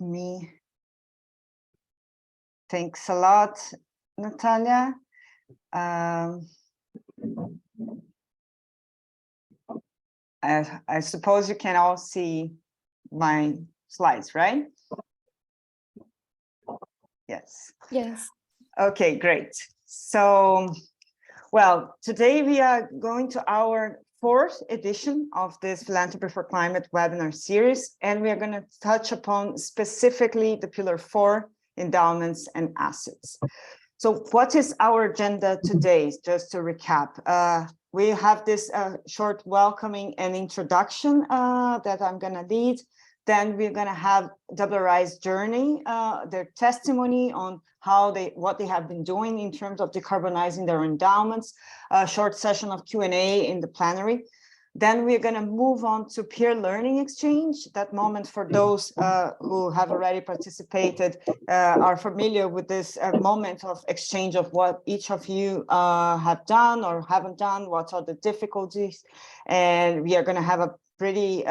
me. Thanks a lot, Natalia. I suppose you can all see my slides, right? Yes. Yes. Okay, great. So, well, today we are going to our fourth edition of this Philanthropy for Climate webinar series, and we are going to touch upon specifically the Pillar 4, endowments and assets. So what is our agenda today? Just to recap, we have this short welcoming and introduction that I'm going to lead. Then we're going to have WRI's journey, their testimony on what they have been doing in terms of decarbonizing their endowments, a short session of Q&A in the plenary. Then we're going to move on to peer learning exchange. That moment for those who have already participated are familiar with this moment of exchange of what each of you have done or haven't done, what are the difficulties. And we are going to have a pretty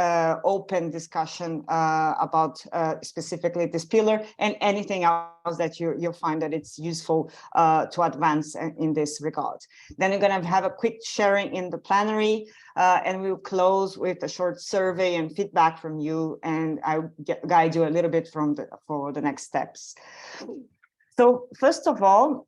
open discussion about specifically this pillar and anything else that you'll find that it's useful to advance in this regard. Then we're going to have a quick sharing in the plenary, and we'll close with a short survey and feedback from you, and I'll guide you a little bit for the next steps. So first of all,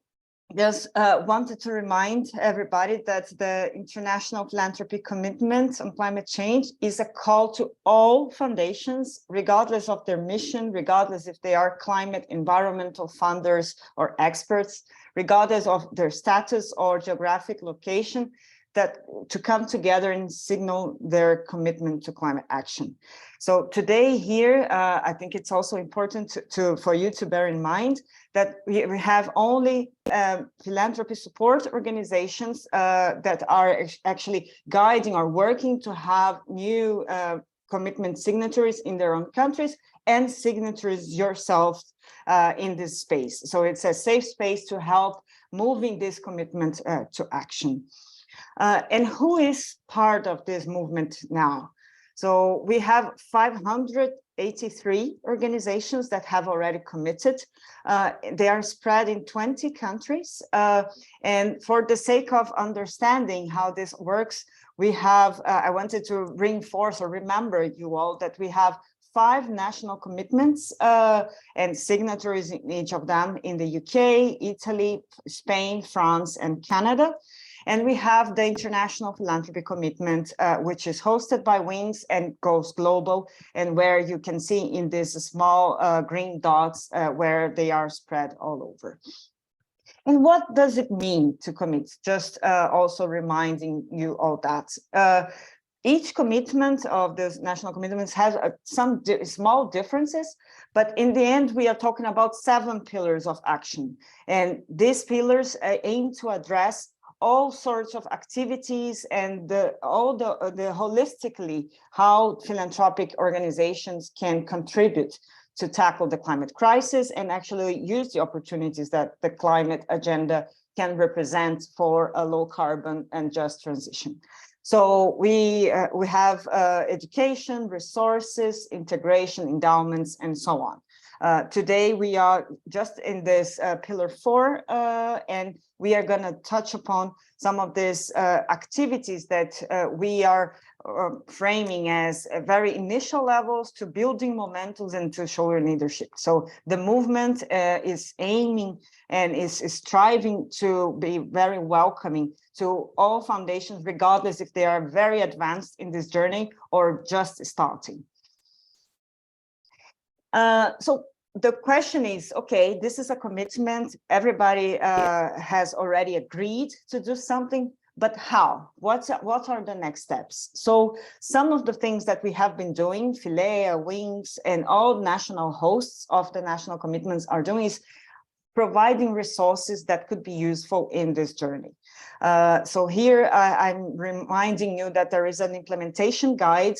just wanted to remind everybody that the International Philanthropy Commitment on Climate Change is a call to all foundations, regardless of their mission, regardless if they are climate, environmental funders or experts, regardless of their status or geographic location, that to come together and signal their commitment to climate action. So today here, I think it's also important for you to bear in mind that we have only philanthropy support organizations that are actually guiding or working to have new commitment signatories in their own countries and signatories yourself in this space. So it's a safe space to help moving this commitment to action. And who is part of this movement now? So we have 583 organizations that have already committed. They are spread in 20 countries. And for the sake of understanding how this works, we have, I wanted to reinforce or remember you all that we have 5 national commitments and signatories in each of them in the UK, Italy, Spain, France, and Canada. And we have the International Philanthropy Commitment, which is hosted by WINGS and goes global, and where you can see in these small green dots where they are spread all over. And what does it mean to commit? Just also reminding you all that. Each commitment of these national commitments has some small differences, but in the end, we are talking about 7 pillars of action. And these pillars aim to address all sorts of activities and holistically how philanthropic organizations can contribute to tackle the climate crisis and actually use the opportunities that the climate agenda can represent for a low carbon and just transition. So we have education, resources, integration, endowments, and so on. Today, we are just in this Pillar 4, and we are going to touch upon some of these activities that we are framing as very initial levels to building momentum and to showing leadership. So the movement is aiming and is striving to be very welcoming to all foundations, regardless if they are very advanced in this journey or just starting. So the question is, okay, this is a commitment. Everybody has already agreed to do something, but how? What are the next steps? So some of the things that we have been doing, Philea, WINGS, and all national hosts of the national commitments are doing is providing resources that could be useful in this journey. So here I'm reminding you that there is an implementation guide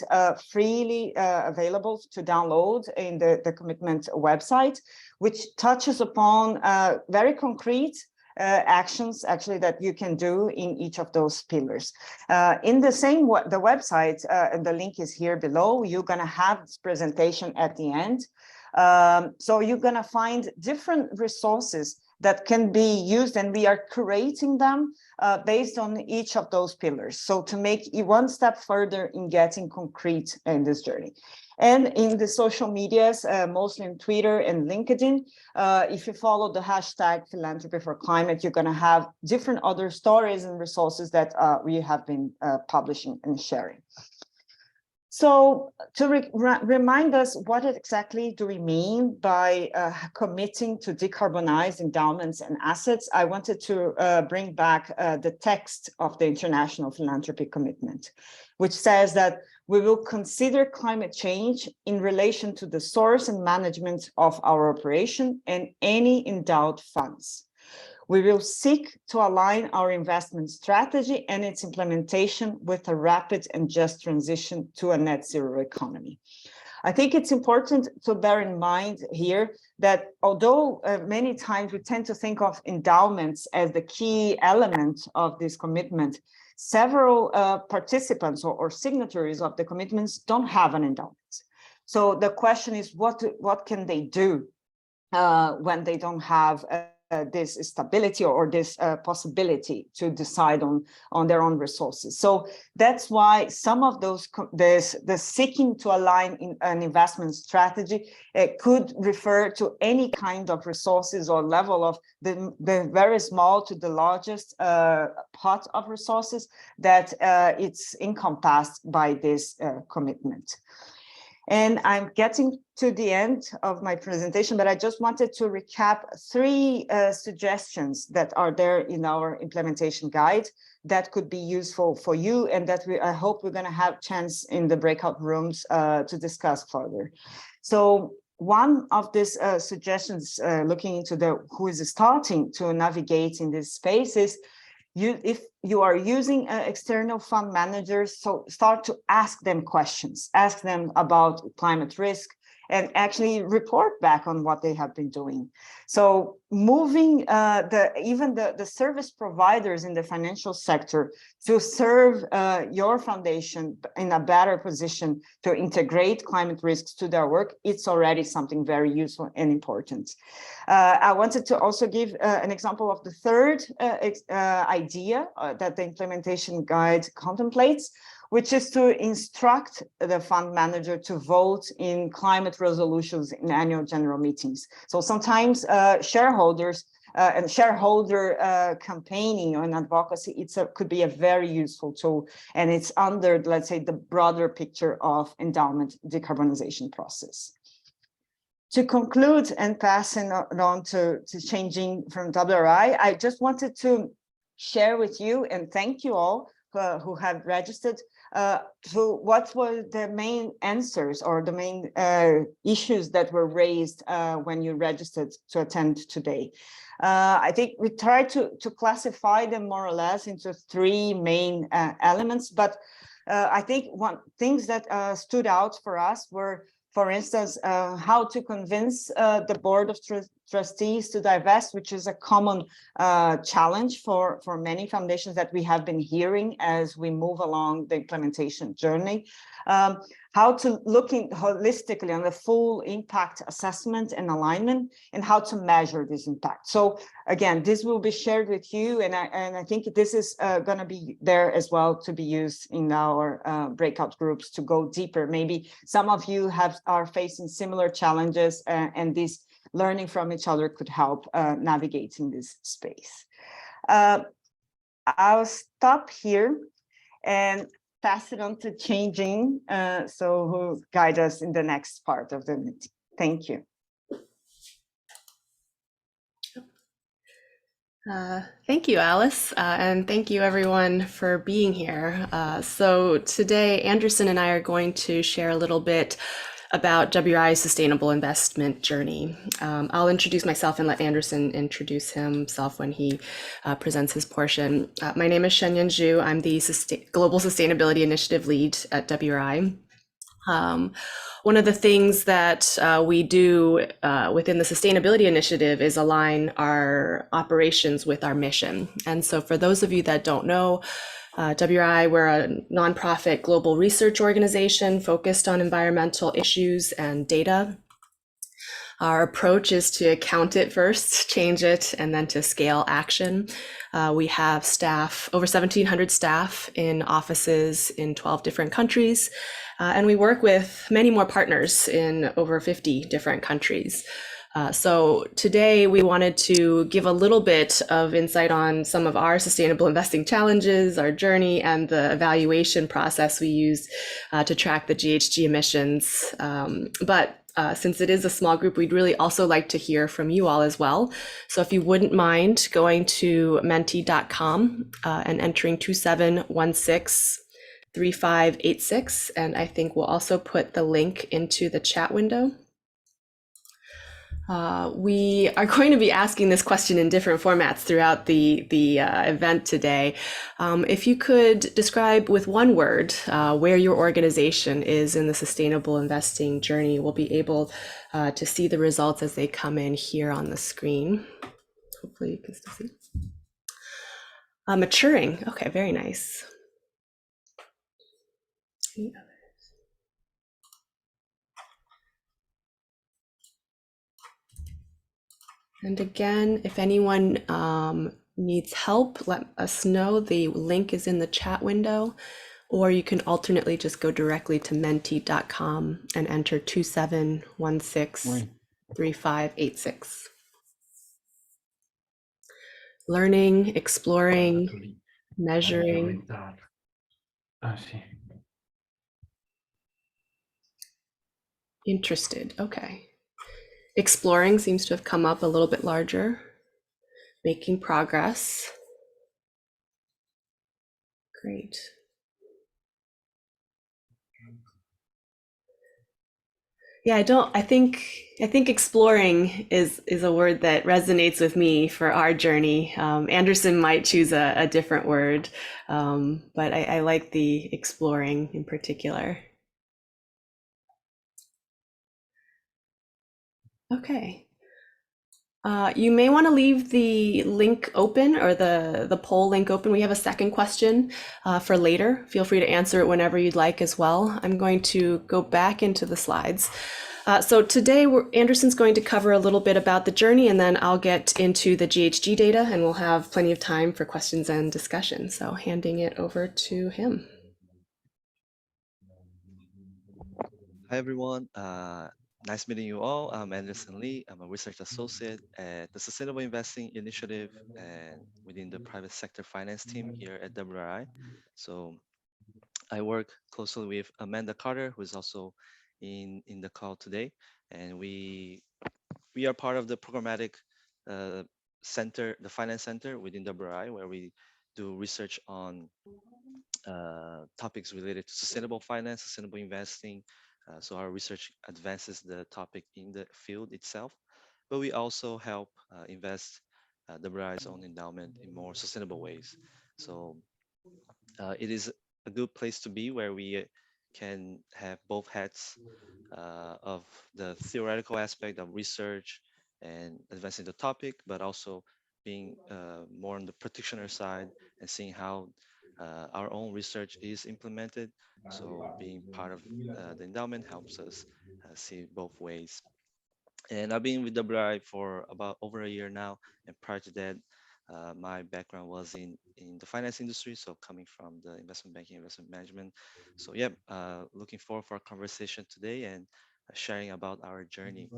freely available to download in the commitment website, which touches upon very concrete actions actually that you can do in each of those pillars. In the website, and the link is here below, you're going to have this presentation at the end. So you're going to find different resources that can be used, and we are curating them based on each of those pillars. So to make you one step further in getting concrete in this journey. And in the social medias, mostly in Twitter and LinkedIn, if you follow the hashtag Philanthropy for Climate, you're going to have different other stories and resources that we have been publishing and sharing. So to remind us, what exactly do we mean by committing to decarbonize endowments and assets, I wanted to bring back the text of the International Philanthropy Commitment, which says that we will consider climate change in relation to the source and management of our operation and any endowed funds. We will seek to align our investment strategy and its implementation with a rapid and just transition to a net zero economy. I think it's important to bear in mind here that although many times we tend to think of endowments as the key element of this commitment, several participants or signatories of the commitments don't have an endowment. So the question is, what can they do when they don't have this stability or this possibility to decide on their own resources? So that's why some of those, the seeking to align in an investment strategy could refer to any kind of resources or level of the very small to the largest pot of resources that it's encompassed by this commitment. And I'm getting to the end of my presentation, but I just wanted to recap 3 suggestions that are there in our implementation guide that could be useful for you, and that I hope we're going to have chance in the breakout rooms to discuss further. So one of these suggestions, looking into who is starting to navigate in this space, is if you are using external fund managers, so start to ask them questions, ask them about climate risk, and actually report back on what they have been doing. So moving even the service providers in the financial sector to serve your foundation in a better position to integrate climate risks to their work, it's already something very useful and important. I wanted to also give an example of the third idea that the implementation guide contemplates, which is to instruct the fund manager to vote in climate resolutions in annual general meetings. So sometimes shareholders and shareholder campaigning and advocacy, could be a very useful tool, and it's under, let's say, the broader picture of endowment decarbonization process. To conclude and passing on to changing from WRI, I just wanted to share with you and thank you all who have registered to what were the main answers or the main issues that were raised when you registered to attend today. I think we tried to classify them more or less into 3 main elements, but I think things that stood out for us were, for instance, how to convince the board of trustees to divest, which is a common challenge for many foundations that we have been hearing as we move along the implementation journey. How to look holistically on the full impact assessment and alignment, and how to measure this impact. So again, this will be shared with you, and I think this is going to be there as well to be used in our breakout groups to go deeper. Maybe some of you are facing similar challenges, and this learning from each other could help navigating this space. I'll stop here and pass it on to Changing, so who will guide us in the next part of the meeting. Thank you. Thank you, Alice, and thank you everyone for being here. So today, Anderson and I are going to share a little bit about WRI's sustainable investment journey. I'll introduce myself and let Anderson introduce himself when he presents his portion. My name is Shenyan Zhu. I'm the Global Sustainability Initiative Lead at WRI. One of the things that we do within the Sustainability Initiative is align our operations with our mission. And so for those of you that don't know, WRI, we're a nonprofit global research organization focused on environmental issues and data. Our approach is to count it first, change it, and then to scale action. We have staff, over 1,700 staff in offices in 12 different countries, and we work with many more partners in over 50 different countries. So today we wanted to give a little bit of insight on some of our sustainable investing challenges, our journey, and the evaluation process we use to track the GHG emissions. But since it is a small group, we'd really also like to hear from you all as well. So if you wouldn't mind going to menti.com and entering 27163586, and I think we'll also put the link into the chat window. We are going to be asking this question in different formats throughout the event today. If you could describe with one word where your organization is in the sustainable investing journey, we'll be able to see the results as they come in here on the screen. Hopefully you can still see. Maturing. Okay, very nice. And again, if anyone needs help, let us know. The link is in the chat window, or you can alternately just go directly to menti.com and enter 27163586. Learning, exploring, measuring. Interested. Okay. Exploring seems to have come up a little bit larger. Making progress. Great. Yeah, I think exploring is a word that resonates with me for our journey. Anderson might choose a different word, but I like the exploring in particular. Okay. You may want to leave the link open, or the poll link open. We have a second question for later. Feel free to answer it whenever you'd like as well. I'm going to go back into the slides. So today Anderson's going to cover a little bit about the journey, and then I'll get into the GHG data, and we'll have plenty of time for questions and discussion. So handing it over to him. Hi, everyone. Nice meeting you all. I'm Anderson Lee. I'm a research associate at the Sustainable Investing Initiative and within the private sector finance team here at WRI. So I work closely with Amanda Carter, who is also in the call today. And we are part of the programmatic center, the finance center within WRI, where we do research on topics related to sustainable finance, sustainable investing. So our research advances the topic in the field itself, but we also help invest the WRI's own endowment in more sustainable ways. So it is a good place to be where we can have both hats of the theoretical aspect of research and advancing the topic, but also being more on the practitioner side and seeing how our own research is implemented. So being part of the endowment helps us see both ways. And I've been with WRI for about over a year now. And prior to that, my background was in the finance industry, so coming from the investment banking, investment management. So yeah, looking forward for our conversation today and sharing about our journey.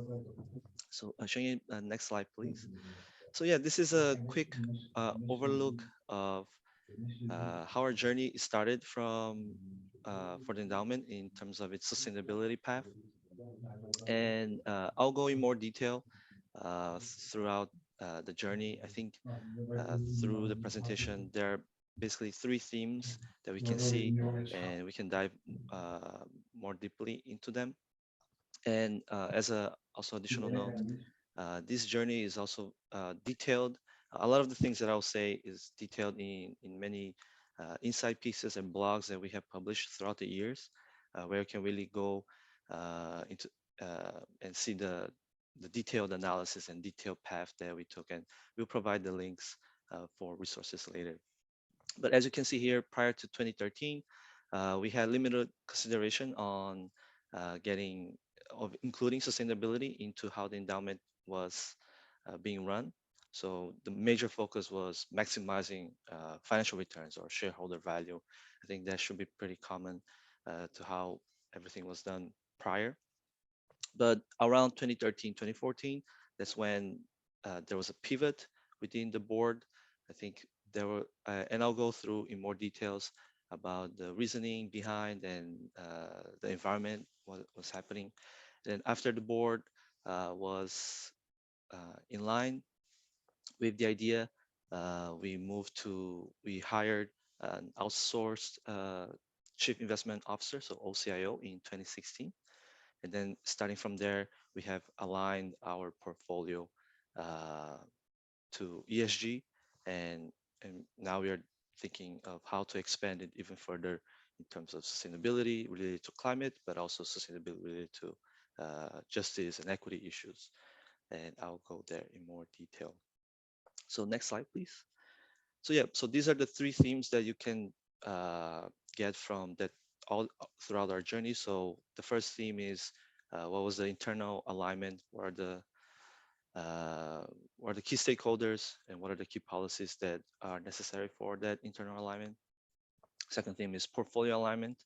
So showing you next slide, please. So yeah, this is a quick overlook of how our journey started from for the endowment in terms of its sustainability path. And I'll go in more detail throughout the journey. I think through the presentation, there are basically three themes that we can see, and we can dive more deeply into them. And as a also additional note, this journey is also detailed. A lot of the things that I'll say is detailed in many insight pieces and blogs that we have published throughout the years, where you can really go into and see the detailed analysis and detailed path that we took, and we'll provide the links for resources later. But as you can see here, prior to 2013, we had limited consideration on getting of including sustainability into how the endowment was being run. So the major focus was maximizing financial returns or shareholder value. I think that should be pretty common to how everything was done prior. But around 2013, 2014, that's when there was a pivot within the board. I think there were, and I'll go through in more details about the reasoning behind and the environment, what was happening. Then after the board was in line with the idea, we hired an outsourced chief investment officer, so OCIO, in 2016. And then starting from there, we have aligned our portfolio uh, to ESG, and now we are thinking of how to expand it even further in terms of sustainability related to climate, but also sustainability related to justice and equity issues. And I'll go there in more detail. So next slide, please. So yeah, so these are the three themes that you can get from that all throughout our journey. So the first theme is what was the internal alignment? What are the key stakeholders and what are the key policies that are necessary for that internal alignment? Second theme is portfolio alignment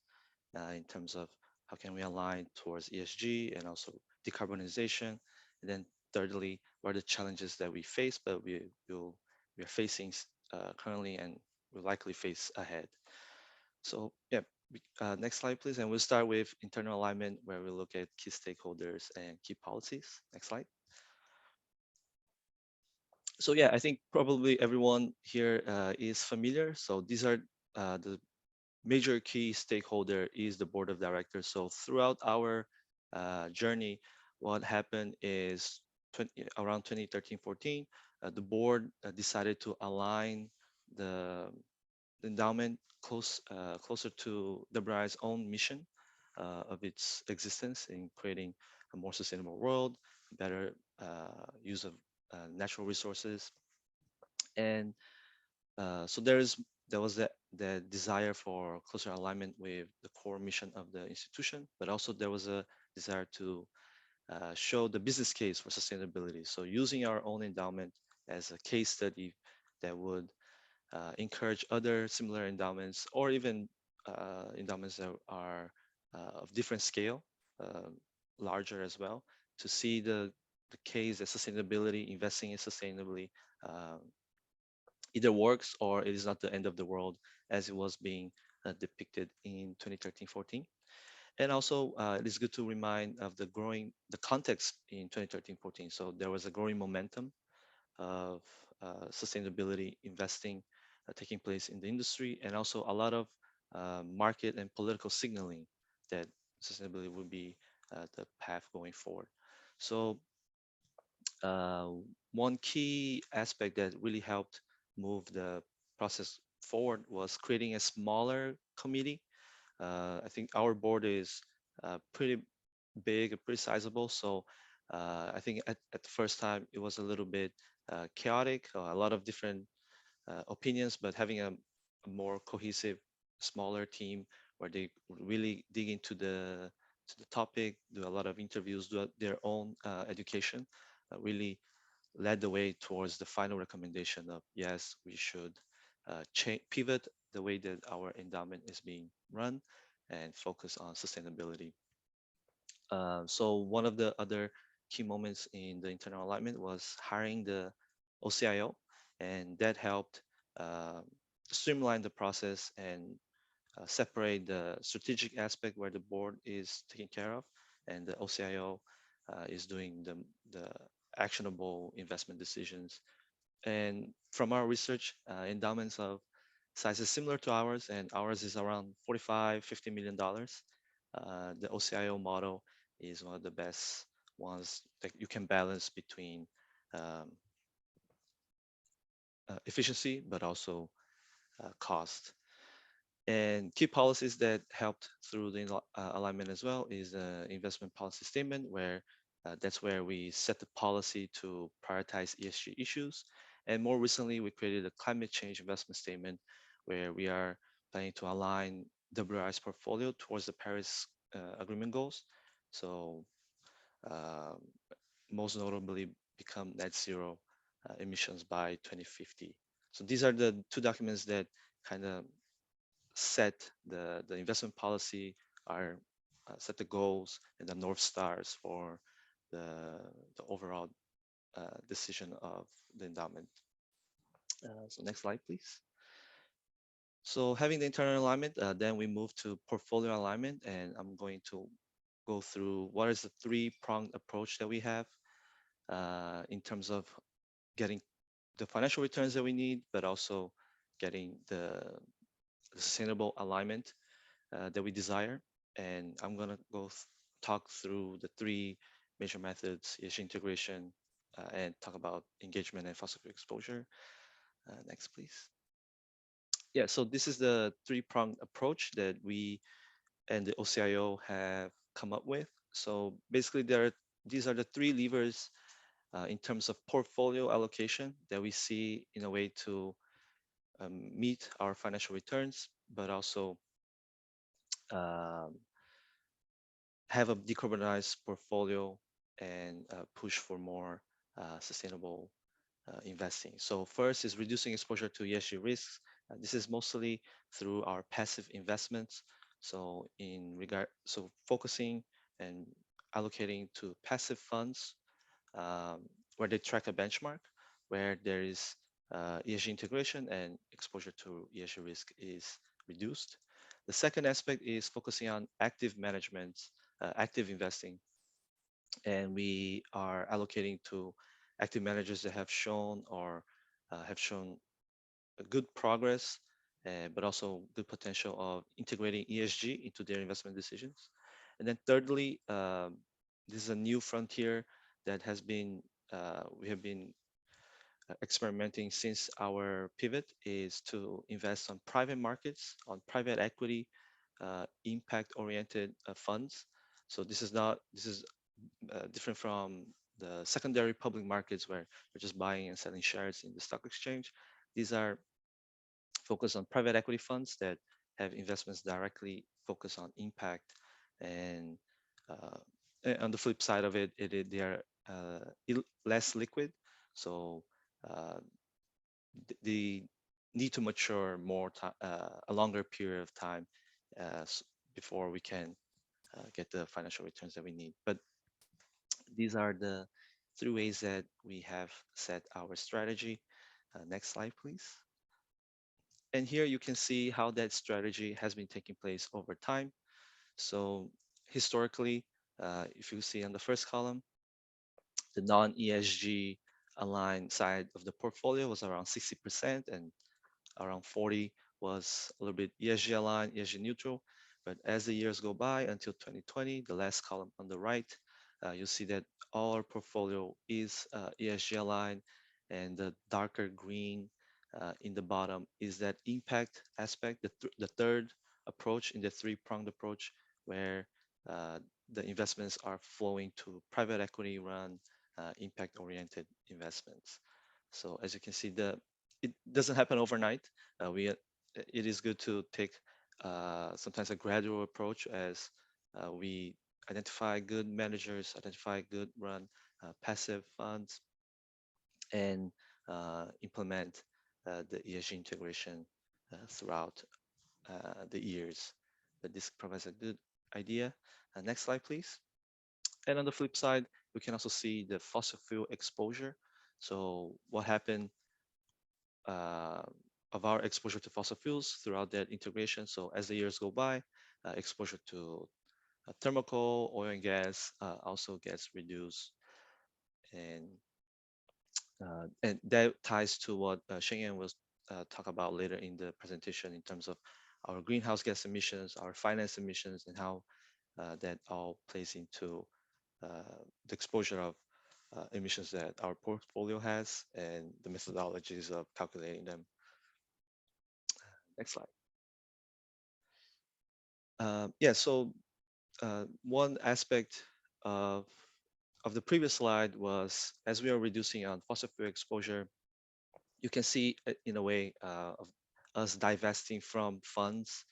in terms of how can we align towards ESG and also decarbonization. And then thirdly, what are the challenges that we face, but we are facing currently and will likely face ahead. So yeah, next slide, please. And we'll start with internal alignment, where we look at key stakeholders and key policies. Next slide. So yeah, I think probably everyone here is familiar. So these are the major key stakeholder is the board of directors. So throughout our journey, what happened is around 2013, 14, the board decided to align the endowment closer to WRI's own mission of its existence in creating a more sustainable world, better use of natural resources. And so there was the desire for closer alignment with the core mission of the institution, but also there was a desire to show the business case for sustainability. So using our own endowment as a case study that would encourage other similar endowments or even endowments that are of different scale, larger as well, to see the case that sustainability, investing in sustainably, either works or it is not the end of the world as it was being depicted in 2013-14. And also, it is good to remind of the context in 2013-14. So there was a growing momentum of sustainability investing taking place in the industry, and also a lot of market and political signaling that sustainability would be the path going forward. So uh, one key aspect that really helped move the process forward was creating a smaller committee. I think our board is pretty big, pretty sizable. So I think at the first time it was a little bit chaotic, a lot of different opinions, but having a more cohesive, smaller team where they really dig into the topic, do a lot of interviews, do their own education, really led the way towards the final recommendation of yes, we should pivot the way that our endowment is being run and focus on sustainability. So one of the other key moments in the internal alignment was hiring the OCIO, and that helped uh, streamline the process and separate the strategic aspect where the board is taking care of, and the OCIO is doing the actionable investment decisions. And from our research, endowments of sizes similar to ours, and ours is around 45, $50 million. The OCIO model is one of the best ones that you can balance between um, efficiency, but also cost. And key policies that helped through the alignment as well is the investment policy statement, where that's where we set the policy to prioritize ESG issues. And more recently, we created a climate change investment statement where we are planning to align WRI's portfolio towards the Paris Agreement goals. So um, most notably become net zero emissions by 2050. So these are the two documents that kind of set the investment policy, are set the goals and the North Stars for the overall decision of the endowment. So next slide, please. So having the internal alignment, then we move to portfolio alignment, and I'm going to go through what is the three-pronged approach that we have in terms of getting the financial returns that we need, but also getting the sustainable alignment that we desire. And I'm gonna talk through the three major methods: ESG integration, and talk about engagement and fossil fuel exposure. Next, please. Yeah, so this is the three-pronged approach that we and the OCIO have come up with. So basically, these are the three levers in terms of portfolio allocation that we see in a way to meet our financial returns, but also um, have a decarbonized portfolio and push for more sustainable investing. So first is reducing exposure to ESG risks. This is mostly through our passive investments. So focusing and allocating to passive funds where they track a benchmark, where there is ESG integration and exposure to ESG risk is reduced. The second aspect is focusing on active management, active investing, and we are allocating to active managers that have shown a good progress, but also good potential of integrating ESG into their investment decisions. And then thirdly, this is a new frontier that we have been experimenting since our pivot, is to invest on private markets, on private equity, impact-oriented funds. So this is different from the secondary public markets where you're just buying and selling shares in the stock exchange. These are focused on private equity funds that have investments directly focused on impact. And on the flip side of it, they are less liquid. So uh, they need to mature a longer period of time before we can get the financial returns that we need. But these are the three ways that we have set our strategy. Next slide, please. And here you can see how that strategy has been taking place over time. So historically, if you see on the first column, the non-ESG aligned side of the portfolio was around 60%, and around 40 was a little bit ESG aligned, ESG neutral. But as the years go by until 2020, the last column on the right, you'll see that all our portfolio is ESG aligned, and the darker green in the bottom is that impact aspect, the third approach in the three-pronged approach, where uh, the investments are flowing to private equity run impact-oriented investments. So as you can see, it doesn't happen overnight. It is good to take sometimes a gradual approach as we identify good managers, identify good run passive funds, and implement the ESG integration throughout the years. But this provides a good idea. Next slide, please. And on the flip side, we can also see the fossil fuel exposure. So what happened uh, of our exposure to fossil fuels throughout that integration. So as the years go by, exposure to thermal coal, oil and gas also gets reduced. And that ties to what Shengyan will talk about later in the presentation in terms of our greenhouse gas emissions, our finance emissions, and how that all plays into the exposure of emissions that our portfolio has and the methodologies of calculating them. Next slide. Yeah, so one aspect of the previous slide was, as we are reducing on fossil fuel exposure, you can see in a way of us divesting from funds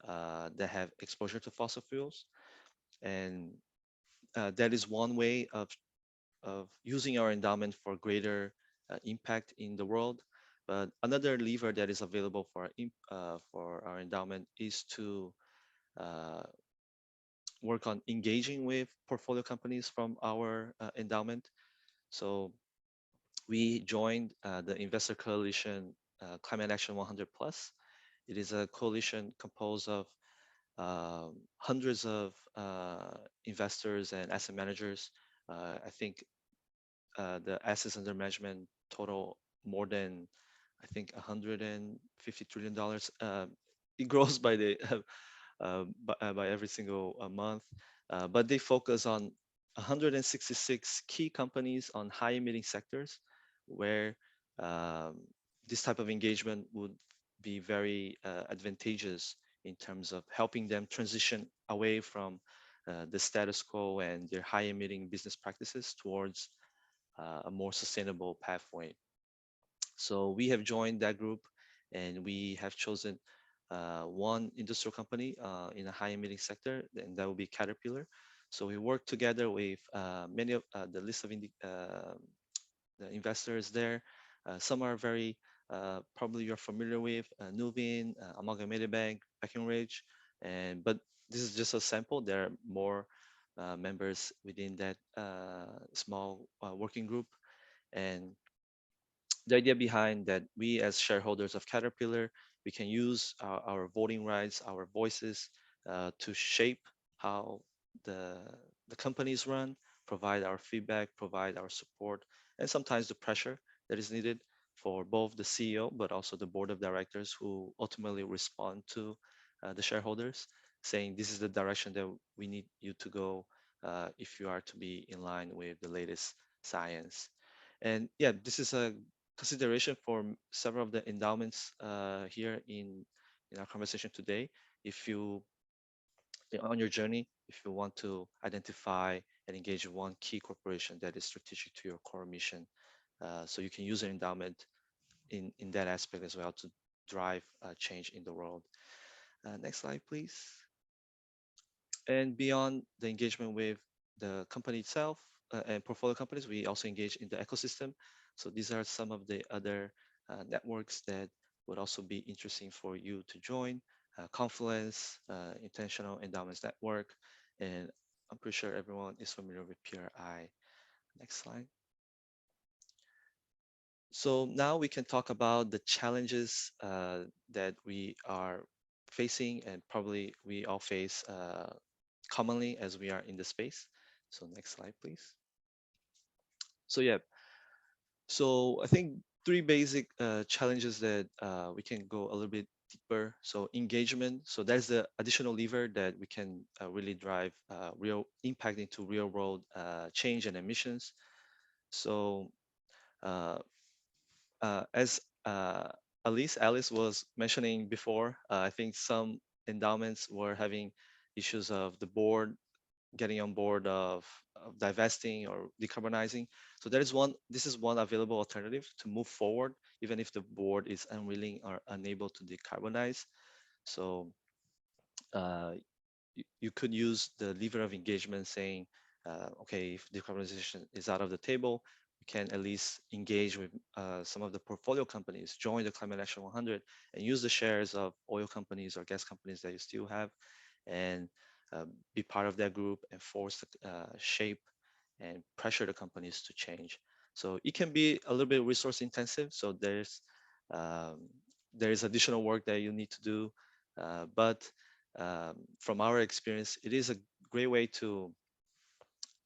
that have exposure to fossil fuels. And that is one way of using our endowment for greater impact in the world. But another lever that is available for our endowment is to uh, work on engaging with portfolio companies from our endowment. So we joined the investor coalition Climate Action 100 Plus. It is a coalition composed of hundreds of investors and asset managers. I think the assets under management total more than, I think, $150 trillion. It grows by the by every single month, but they focus on 166 key companies on high emitting sectors where um, this type of engagement would be very advantageous in terms of helping them transition away from the status quo and their high emitting business practices towards a more sustainable pathway. So we have joined that group, and we have chosen one industrial company in a high emitting sector, and that will be Caterpillar. So we work together with many of the list of the investors there. Some are very probably you're familiar with Nuveen, Amalgamated Bank, Breckenridge, and but this is just a sample. There are more members within that small working group, and the idea behind that, we as shareholders of Caterpillar, we can use our voting rights, our voices to shape how the the companies run, provide our feedback, provide our support, and sometimes the pressure that is needed for both the CEO but also the board of directors, who ultimately respond to the shareholders, saying this is the direction that we need you to go if you are to be in line with the latest science. And yeah, this is a consideration for several of the endowments here in our conversation today. If you, on your journey, if you want to identify and engage in one key corporation that is strategic to your core mission, so you can use an endowment in that aspect as well to drive change in the world. Next slide, please. And beyond the engagement with the company itself and portfolio companies, we also engage in the ecosystem. So these are some of the other networks that would also be interesting for you to join. Confluence, Intentional Endowments Network, and I'm pretty sure everyone is familiar with PRI. Next slide. So now we can talk about the challenges that we are facing, and probably we all face commonly as we are in the space. So next slide, please. So yeah, so I think three basic challenges that we can go a little bit deeper. So engagement, so that's the additional lever that we can really drive real impact into real world change and emissions. So uh, as Alice was mentioning before, I think some endowments were having issues of the board getting on board of divesting or decarbonizing. So there is one. This is one available alternative to move forward, even if the board is unwilling or unable to decarbonize. So uh, you could use the lever of engagement, saying, okay, if decarbonization is out of the table, you can at least engage with some of the portfolio companies, join the Climate Action 100, and use the shares of oil companies or gas companies that you still have, and be part of that group and force the shape and pressure the companies to change. So it can be a little bit resource intensive. So um, there is additional work that you need to do, but from our experience, it is a great way to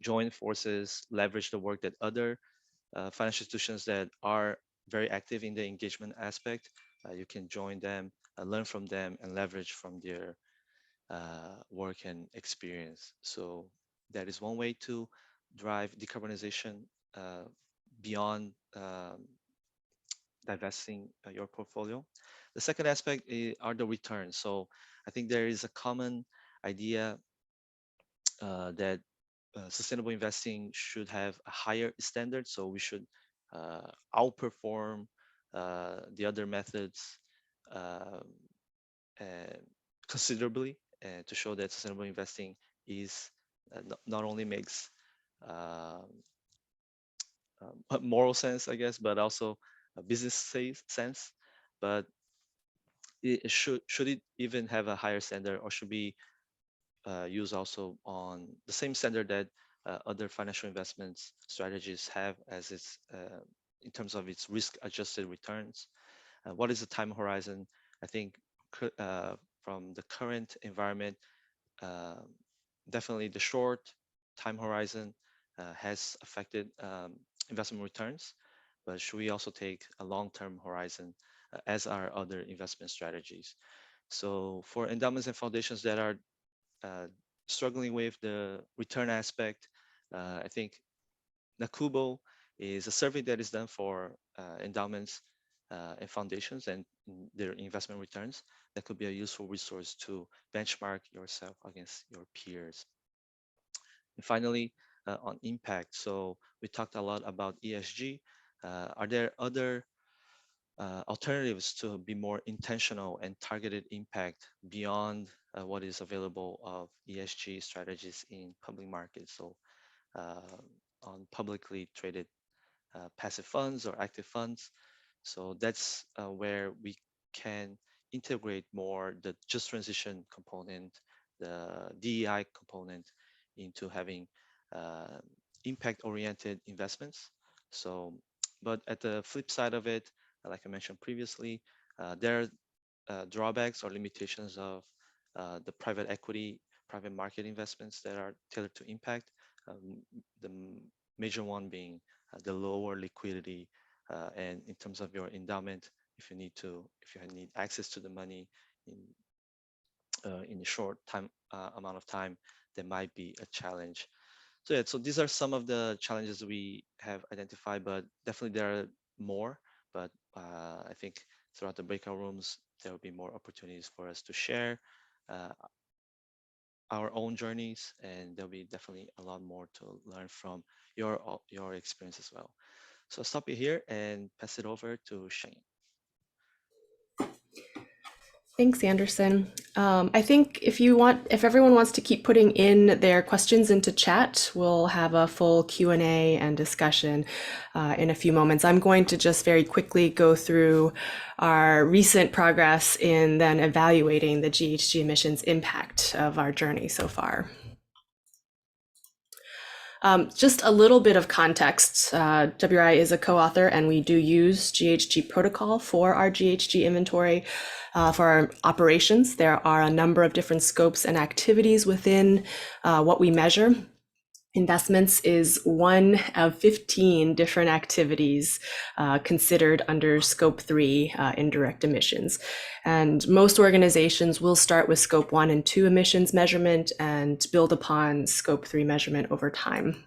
join forces, leverage the work that other financial institutions that are very active in the engagement aspect. You can join them, learn from them, and leverage from their work and experience. So that is one way to drive decarbonization beyond divesting your portfolio. The second aspect are the returns. So I think there is a common idea that sustainable investing should have a higher standard. So we should outperform the other methods uh, uh, considerably to show that sustainable investing is not only makes moral sense, I guess, but also a business sense. But should it even have a higher standard, or should we use also on the same standard that other financial investments strategies have as its in terms of its risk-adjusted returns? What is the time horizon? I think from the current environment, definitely the short time horizon has affected investment returns, but should we also take a long-term horizon as our other investment strategies? So for endowments and foundations that are struggling with the return aspect, I think Nakubo is a survey that is done for endowments and foundations and their investment returns. That could be a useful resource to benchmark yourself against your peers. And finally, on impact. So we talked a lot about ESG. Are there other alternatives to be more intentional and targeted impact beyond what is available of ESG strategies in public markets? So on publicly traded passive funds or active funds. So that's where we can integrate more the just transition component, the DEI component into having impact-oriented investments. So, but at the flip side of it, like I mentioned previously, there are drawbacks or limitations of the private equity, private market investments that are tailored to impact. The major one being the lower liquidity, and in terms of your endowment, if you need access to the money in a short time amount of time, there might be a challenge. So yeah, so these are some of the challenges we have identified, but definitely there are more. But I think throughout the breakout rooms, there will be more opportunities for us to share our own journeys, and there'll be definitely a lot more to learn from your experience as well. So I'll stop it here and pass it over to Shane. Thanks, Anderson. I think if everyone wants to keep putting in their questions into chat, we'll have a full Q&A and discussion in a few moments. I'm going to just very quickly go through our recent progress in then evaluating the GHG emissions impact of our journey so far. Just a little bit of context. WRI is a co-author, and we do use GHG protocol for our GHG inventory. For our operations, there are a number of different scopes and activities within what we measure. Investments is one of 15 different activities considered under Scope 3 indirect emissions. And most organizations will start with Scope 1 and 2 emissions measurement and build upon Scope 3 measurement over time.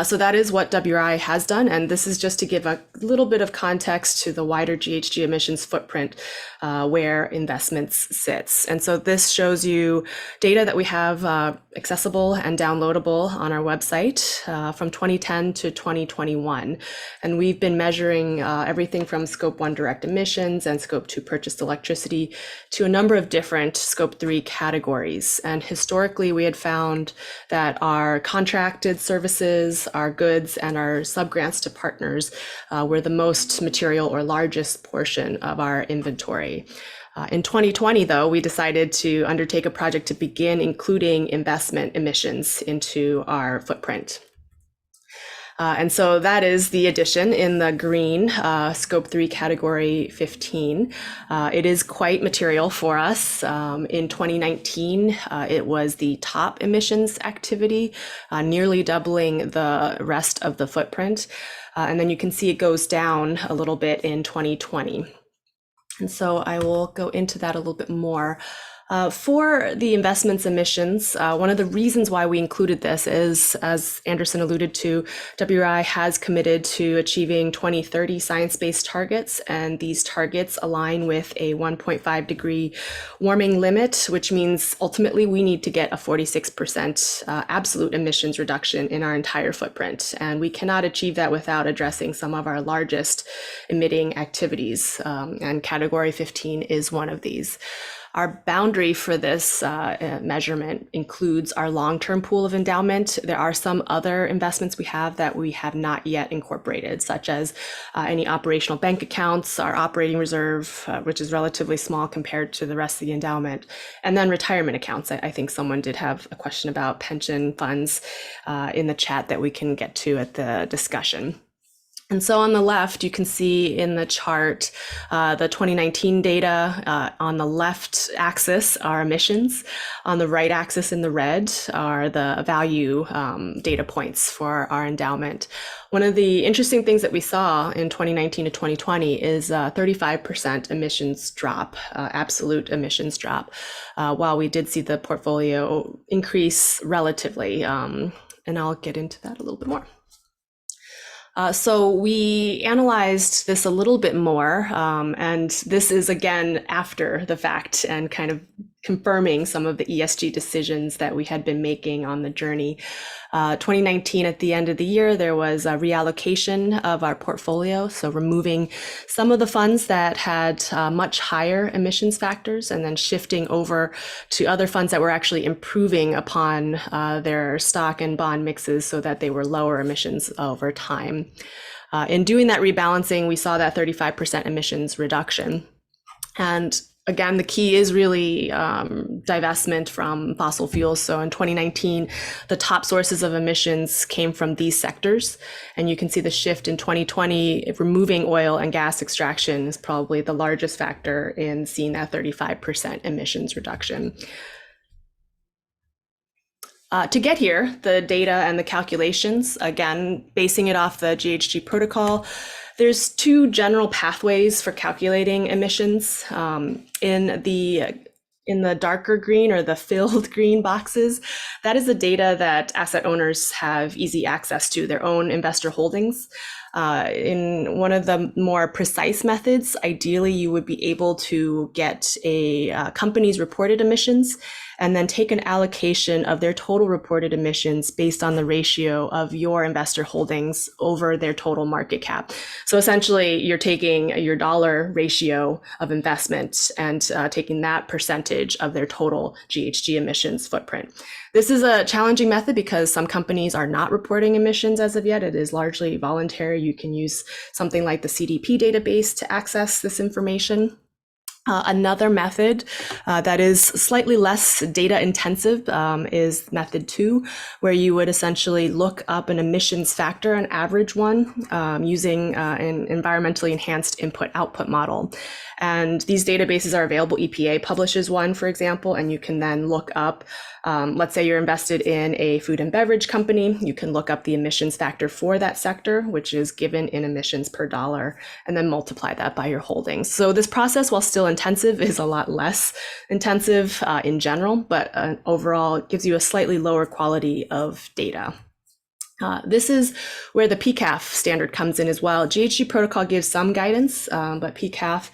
So that is what WRI has done, and this is just to give a little bit of context to the wider GHG emissions footprint where investments sits. And so this shows you data that we have accessible and downloadable on our website from 2010 to 2021. And we've been measuring everything from Scope 1 direct emissions and Scope 2 purchased electricity to a number of different Scope 3 categories. And historically, we had found that our contracted services, our goods, and our subgrants to partners were the most material or largest portion of our inventory. In 2020, though, we decided to undertake a project to begin including investment emissions into our footprint. And so that is the addition in the green Scope 3 category 15. It is quite material for us. In 2019, it was the top emissions activity, nearly doubling the rest of the footprint. And then you can see it goes down a little bit in 2020. And so I will go into that a little bit more. For the investments emissions, one of the reasons why we included this is, as Anderson alluded to, WRI has committed to achieving 2030 science-based targets, and these targets align with a 1.5 degree warming limit, which means ultimately we need to get a 46% absolute emissions reduction in our entire footprint. And we cannot achieve that without addressing some of our largest emitting activities, and category 15 is one of these. Our boundary for this measurement includes our long-term pool of endowment. There are some other investments we have that we have not yet incorporated, such as any operational bank accounts, our operating reserve, which is relatively small compared to the rest of the endowment, and then retirement accounts. I think someone did have a question about pension funds in the chat that we can get to at the discussion. And so on the left, you can see in the chart the 2019 data. On the left axis are emissions. On the right axis in the red are the value data points for our endowment. One of the interesting things that we saw in 2019 to 2020 is 35% emissions drop, absolute emissions drop, while we did see the portfolio increase relatively. And I'll get into that a little bit more. So we analyzed this a little bit more, and this is again after the fact and kind of confirming some of the ESG decisions that we had been making on the journey. 2019, at the end of the year, there was a reallocation of our portfolio, so removing some of the funds that had much higher emissions factors and then shifting over to other funds that were actually improving upon their stock and bond mixes so that they were lower emissions over time. In doing that rebalancing, we saw that 35% emissions reduction. And again, the key is really divestment from fossil fuels. So in 2019, the top sources of emissions came from these sectors. And you can see the shift in 2020, removing oil and gas extraction is probably the largest factor in seeing that 35% emissions reduction. To get here, the data and the calculations, again, basing it off the GHG protocol, there's two general pathways for calculating emissions. In the darker green or the filled green boxes, that is the data that asset owners have easy access to, their own investor holdings. In one of the more precise methods, ideally you would be able to get a company's reported emissions and then take an allocation of their total reported emissions based on the ratio of your investor holdings over their total market cap. So essentially, you're taking your dollar ratio of investment and taking that percentage of their total GHG emissions footprint. This is a challenging method because some companies are not reporting emissions as of yet. It is largely voluntary. You can use something like the CDP database to access this information. Another method that is slightly less data intensive is method 2, where you would essentially look up an emissions factor, an average one, using an environmentally enhanced input-output model. And these databases are available. EPA publishes one, for example, and you can then look up, let's say you're invested in a food and beverage company, you can look up the emissions factor for that sector, which is given in emissions per dollar, and then multiply that by your holdings. So this process, while still intensive, is a lot less intensive in general, but overall it gives you a slightly lower quality of data. This is where the PCAF standard comes in as well. GHG protocol gives some guidance, but PCAF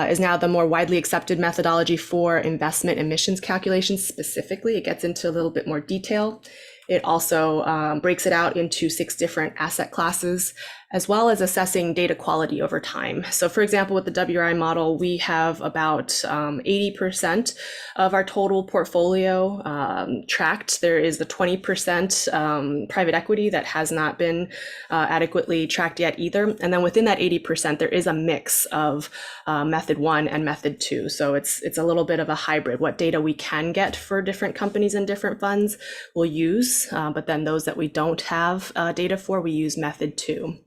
is now the more widely accepted methodology for investment emissions calculations specifically. It gets into a little bit more detail. It also breaks it out into 6 different asset classes, as well as assessing data quality over time. So for example, with the WRI model, we have about 80% of our total portfolio tracked. There is the 20% private equity that has not been adequately tracked yet either. And then within that 80%, there is a mix of method 1 and method 2. So it's a little bit of a hybrid. What data we can get for different companies and different funds we'll use, but then those that we don't have data for, we use method 2.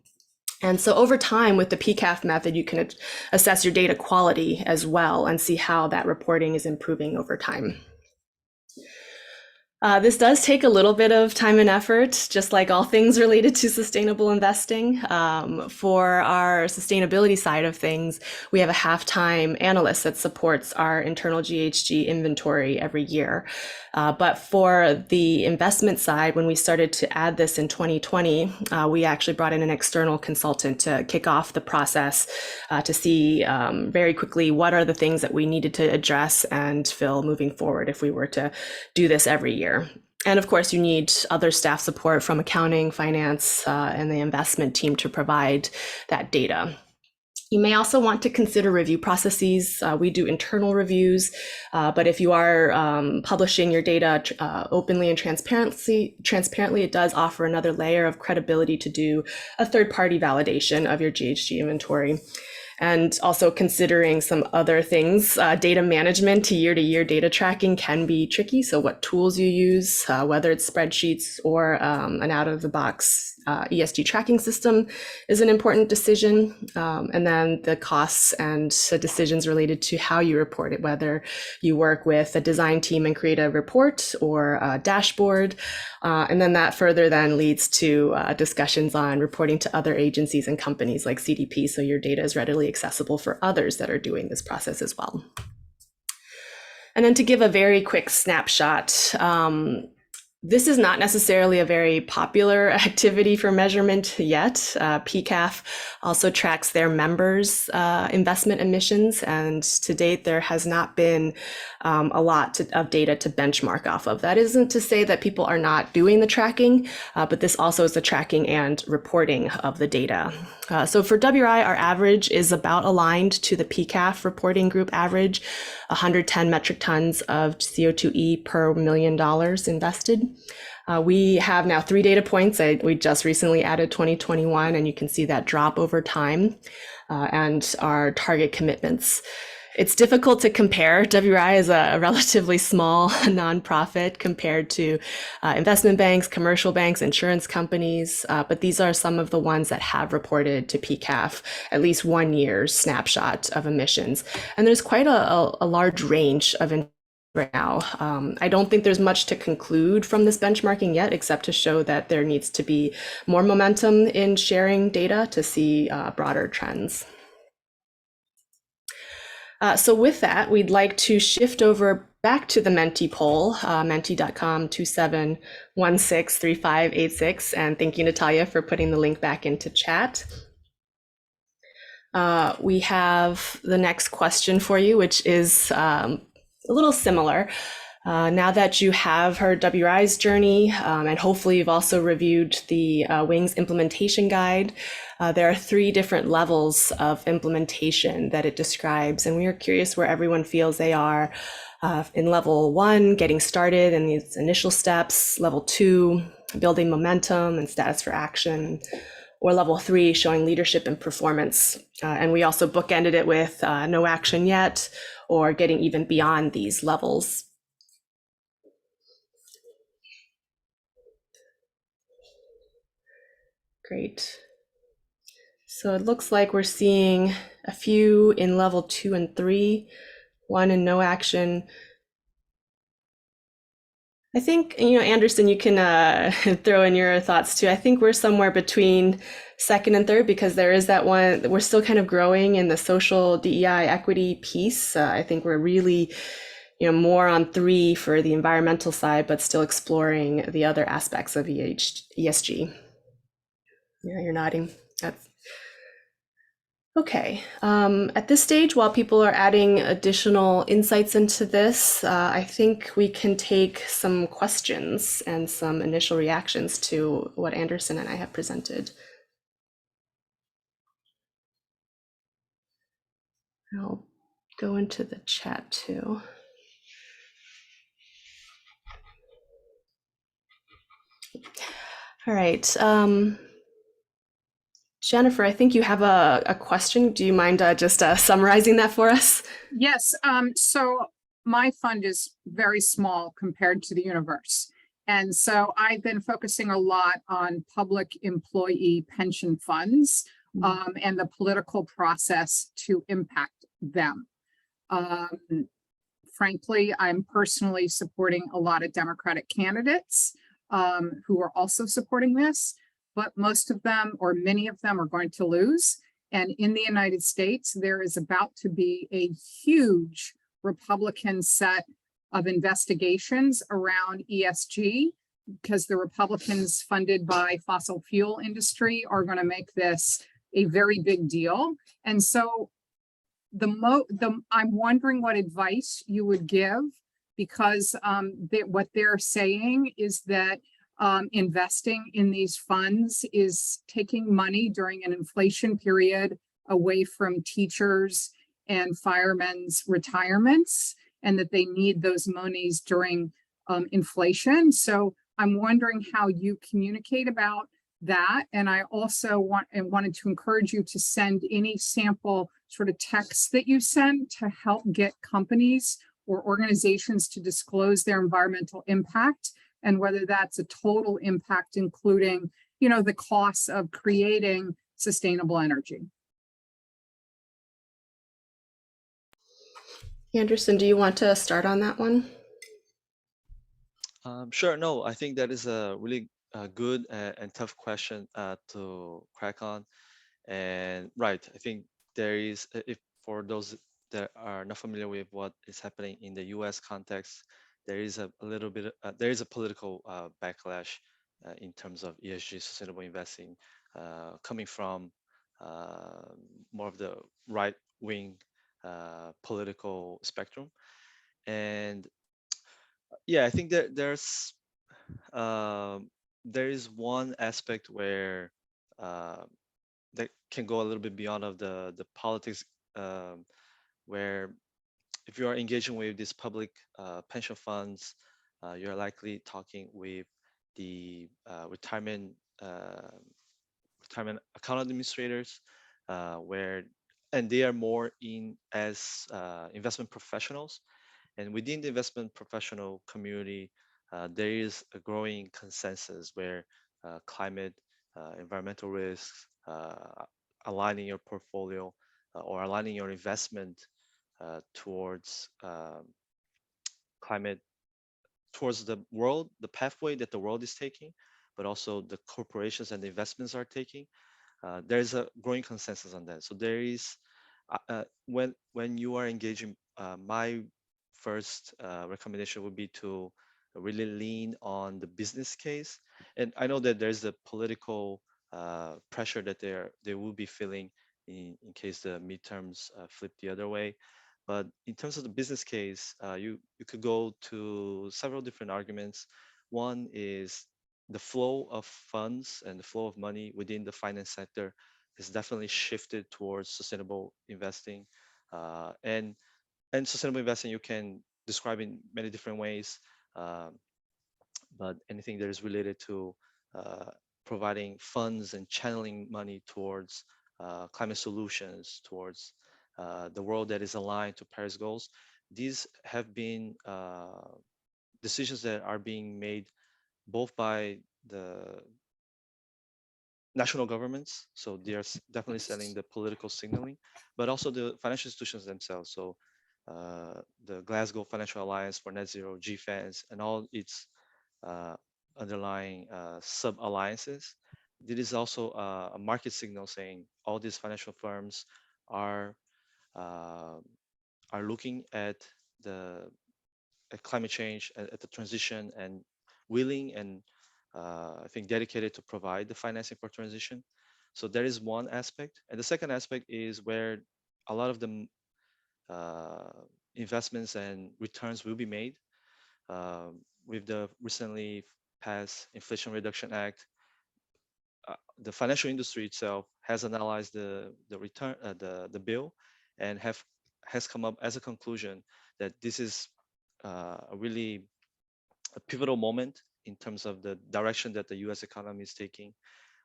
And so over time with the PCAF method, you can assess your data quality as well and see how that reporting is improving over time. This does take a little bit of time and effort, just like all things related to sustainable investing. For our sustainability side of things, we have a half-time analyst that supports our internal GHG inventory every year. But for the investment side, when we started to add this in 2020, we actually brought in an external consultant to kick off the process to see very quickly what are the things that we needed to address and fill moving forward if we were to do this every year. And of course, you need other staff support from accounting, finance, and the investment team to provide that data. You may also want to consider review processes. We do internal reviews, but if you are publishing your data openly and transparently, it does offer another layer of credibility to do a third-party validation of your GHG inventory. And also considering some other things, data management to year data tracking can be tricky. So what tools you use, whether it's spreadsheets or an out-of-the-box ESG tracking system is an important decision. And then the costs and the decisions related to how you report it, whether you work with a design team and create a report or a dashboard. And then that further then leads to discussions on reporting to other agencies and companies like CDP, so your data is readily accessible for others that are doing this process as well. And then to give a very quick snapshot, this is not necessarily a very popular activity for measurement yet. PCAF also tracks their members' investment emissions, and to date there has not been a lot of data to benchmark off of. That isn't to say that people are not doing the tracking, but this also is the tracking and reporting of the data. So for WRI, our average is about aligned to the PCAF reporting group average, 110 metric tons of CO2e per $1 million invested. We have now 3 data points. We just recently added 2021, and you can see that drop over time and our target commitments. It's difficult to compare. WRI is a relatively small nonprofit compared to investment banks, commercial banks, insurance companies, but these are some of the ones that have reported to PCAF at least 1 year's snapshot of emissions. And there's quite a large range of right now. I don't think there's much to conclude from this benchmarking yet, except to show that there needs to be more momentum in sharing data to see broader trends. So with that, we'd like to shift over back to the Menti poll, menti.com 27163586, and thank you, Natalia, for putting the link back into chat. We have the next question for you, which is a little similar. Now that you have heard WRI's journey, and hopefully you've also reviewed the WING's implementation guide, there are 3 different levels of implementation that it describes, and we are curious where everyone feels they are in level 1, getting started in these initial steps, level 2, building momentum and status for action, or level 3, showing leadership and performance. And we also bookended it with no action yet, or getting even beyond these levels. Great. So it looks like we're seeing a few in level 2 and 3, 1 in no action. I think, Anderson, you can throw in your thoughts too. I think we're somewhere between 2nd and 3rd, because there is that one, we're still kind of growing in the social DEI equity piece. I think we're really, more on 3 for the environmental side, but still exploring the other aspects of ESG. Yeah, you're nodding. That's okay. At this stage, while people are adding additional insights into this, I think we can take some questions and some initial reactions to what Anderson and I have presented. I'll go into the chat too. All right. Jennifer, I think you have a question. Do you mind just summarizing that for us? Yes. So my fund is very small compared to the universe. And so I've been focusing a lot on public employee pension funds and the political process to impact them. Frankly, I'm personally supporting a lot of Democratic candidates who are also supporting this. But most of them, or many of them, are going to lose. And in the United States, there is about to be a huge Republican set of investigations around ESG, because the Republicans funded by fossil fuel industry are going to make this a very big deal. And so I'm wondering what advice you would give, because what they're saying is that investing in these funds is taking money during an inflation period away from teachers and firemen's retirements, and that they need those monies during inflation. So I'm wondering how you communicate about that. And I also wanted to encourage you to send any sample sort of texts that you send to help get companies or organizations to disclose their environmental impact, and whether that's a total impact, including, you know, the costs of creating sustainable energy. Anderson, do you want to start on that one? Sure. No, I think that is a really good and tough question to crack on. And right, I think there is, if for those that are not familiar with what is happening in the U.S. context, there is a little bit, there is a political backlash in terms of ESG sustainable investing coming from more of the right-wing political spectrum. And yeah, I think that there is one aspect where that can go a little bit beyond of the politics, where if you are engaging with these public pension funds, you're likely talking with the retirement account administrators, where and they are more in as investment professionals. And within the investment professional community, there is a growing consensus where climate, environmental risks, aligning your portfolio or aligning your investment towards climate, towards the world, the pathway that the world is taking, but also the corporations and the investments are taking. There is a growing consensus on that. So there is, when you are engaging, my first recommendation would be to really lean on the business case. And I know that there's a political pressure that they will be feeling in case the midterms flip the other way. But in terms of the business case, you could go to several different arguments. One is the flow of funds and the flow of money within the finance sector is definitely shifted towards sustainable investing. And sustainable investing you can describe in many different ways, but anything that is related to providing funds and channeling money towards climate solutions, towards the world that is aligned to Paris goals. These have been decisions that are being made both by the national governments, so they are definitely setting the political signaling, but also the financial institutions themselves. So the Glasgow Financial Alliance for Net Zero, GFANZ, and all its underlying sub-alliances. This is also a market signal saying all these financial firms are looking at the climate change, at the transition, and willing and I think dedicated to provide the financing for transition. So there is one aspect, and the second aspect is where a lot of the investments and returns will be made with the recently passed Inflation Reduction Act. The financial industry itself has analyzed the return the bill and has come up as a conclusion that this is a really a pivotal moment in terms of the direction that the U.S. economy is taking,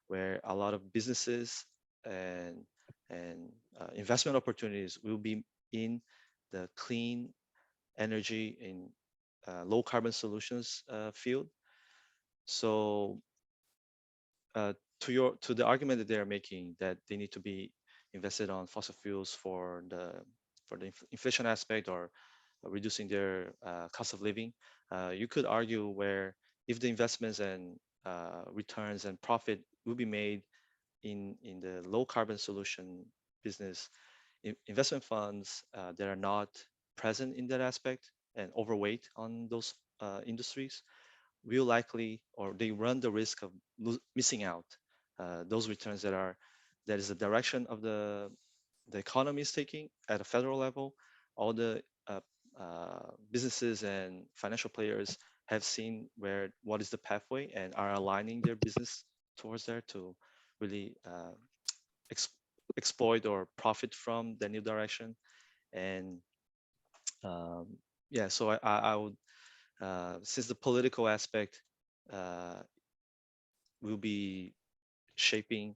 where a lot of businesses and investment opportunities will be in the clean energy in low carbon solutions field. So to the argument that they are making that they need to be invested on fossil fuels for the inflation aspect or reducing their cost of living, you could argue where if the investments and returns and profit will be made in the low carbon solution business, investment funds that are not present in that aspect and overweight on those industries will likely, or they run the risk of missing out those returns that is the direction of the economy is taking at a federal level. All the businesses and financial players have seen what is the pathway and are aligning their business towards there to really exploit or profit from the new direction. And yeah, so I would, since the political aspect will be shaping,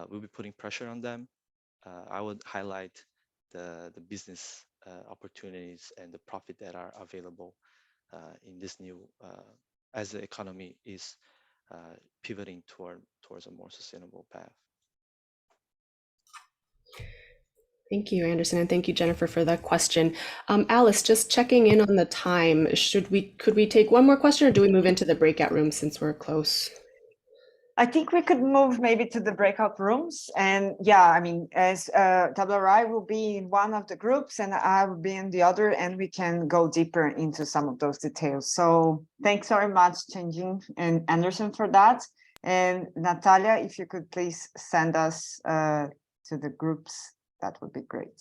will be putting pressure on them, I would highlight the business opportunities and the profit that are available in this new, as the economy is pivoting towards a more sustainable path. Thank you, Anderson, and thank you, Jennifer, for that question. Alice, just checking in on the time. Could we take one more question, or do we move into the breakout room since we're close? I think we could move maybe to the breakout rooms. And yeah, I mean, as WRI will be in one of the groups and I will be in the other, and we can go deeper into some of those details. So thanks very much, Chenjing and Anderson, for that. And Natalia, if you could please send us to the groups, that would be great.